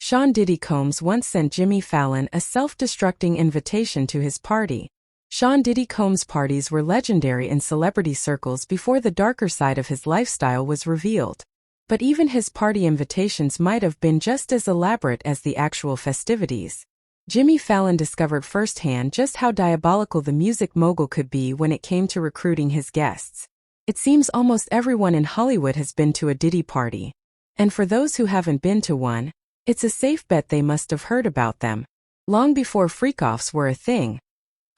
Sean Diddy Combs once sent Jimmy Fallon a self-destructing invitation to his party. Sean Diddy Combs' parties were legendary in celebrity circles before the darker side of his lifestyle was revealed. But even his party invitations might have been just as elaborate as the actual festivities. Jimmy Fallon discovered firsthand just how diabolical the music mogul could be when it came to recruiting his guests. It seems almost everyone in Hollywood has been to a Diddy party. And for those who haven't been to one, it's a safe bet they must have heard about them. Long before freak-offs were a thing,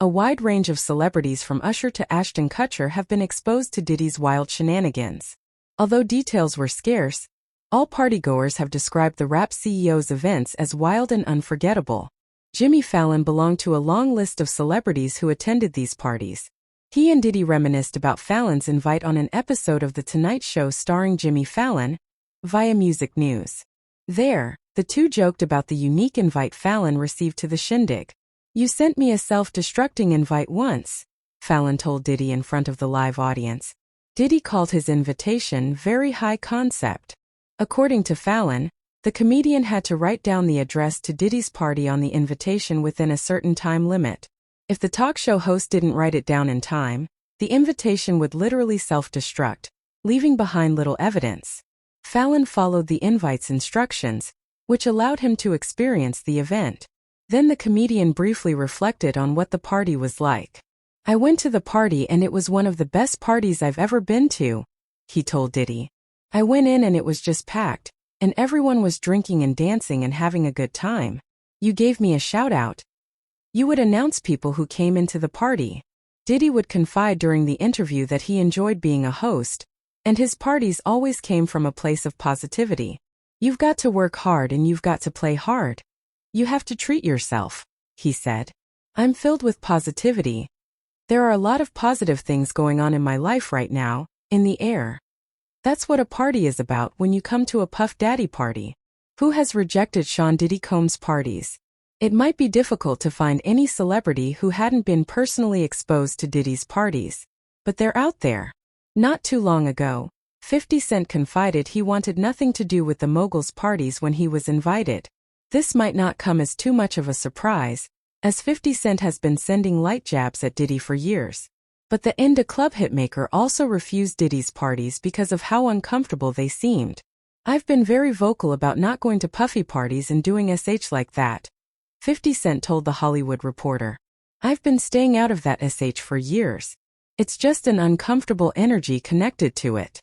a wide range of celebrities from Usher to Ashton Kutcher have been exposed to Diddy's wild shenanigans. Although details were scarce, all partygoers have described the rap CEO's events as wild and unforgettable. Jimmy Fallon belonged to a long list of celebrities who attended these parties. He and Diddy reminisced about Fallon's invite on an episode of The Tonight Show starring Jimmy Fallon, via Music News. There, the two joked about the unique invite Fallon received to the shindig. "You sent me a self-destructing invite once," Fallon told Diddy in front of the live audience. Diddy called his invitation very high concept. According to Fallon, the comedian had to write down the address to Diddy's party on the invitation within a certain time limit. If the talk show host didn't write it down in time, the invitation would literally self-destruct, leaving behind little evidence. Fallon followed the invite's instructions, which allowed him to experience the event. Then the comedian briefly reflected on what the party was like. "I went to the party and it was one of the best parties I've ever been to," he told Diddy. "I went in and it was just packed, and everyone was drinking and dancing and having a good time. You gave me a shout-out. You would announce people who came into the party." Diddy would confide during the interview that he enjoyed being a host, and his parties always came from a place of positivity. "You've got to work hard and you've got to play hard. You have to treat yourself," he said. "I'm filled with positivity. There are a lot of positive things going on in my life right now, in the air. That's what a party is about when you come to a Puff Daddy party." Who has rejected Sean Diddy Combs' parties? It might be difficult to find any celebrity who hadn't been personally exposed to Diddy's parties, but they're out there. Not too long ago, 50 Cent confided he wanted nothing to do with the mogul's parties when he was invited. This might not come as too much of a surprise, as 50 Cent has been sending light jabs at Diddy for years. But the Inda Club hitmaker also refused Diddy's parties because of how uncomfortable they seemed. "I've been very vocal about not going to Puffy parties and doing SH like that," 50 Cent told The Hollywood Reporter. "I've been staying out of that SH for years. It's just an uncomfortable energy connected to it."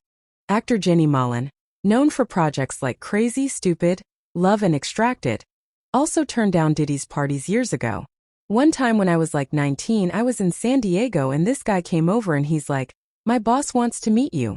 Actor Jenny Mullen, known for projects like Crazy, Stupid, Love and Extracted, also turned down Diddy's parties years ago. "One time when I was like 19, I was in San Diego and this guy came over and he's like, 'My boss wants to meet you.'"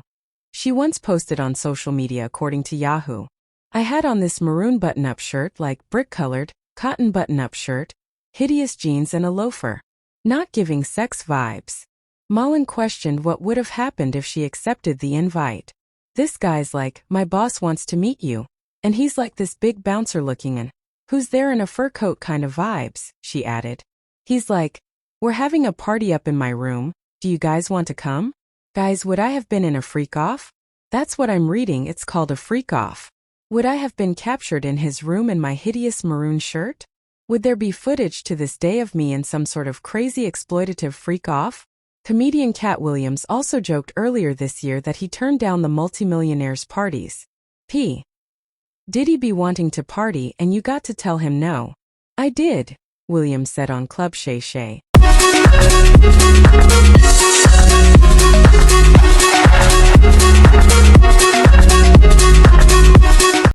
She once posted on social media according to Yahoo. "I had on this maroon button-up shirt, like brick-colored, cotton button-up shirt, hideous jeans and a loafer. Not giving sex vibes." Mullen questioned what would have happened if she accepted the invite. "This guy's like, 'My boss wants to meet you.' And he's like this big bouncer looking and, 'Who's there in a fur coat' kind of vibes," she added. "He's like, 'We're having a party up in my room, do you guys want to come?' Guys, would I have been in a freak-off? That's what I'm reading, it's called a freak-off. Would I have been captured in his room in my hideous maroon shirt? Would there be footage to this day of me in some sort of crazy exploitative freak-off?" Comedian Cat Williams also joked earlier this year that he turned down the multimillionaire's parties. P. Diddy be wanting to party and you got to tell him no. "I did," Williams said on Club Shay Shay.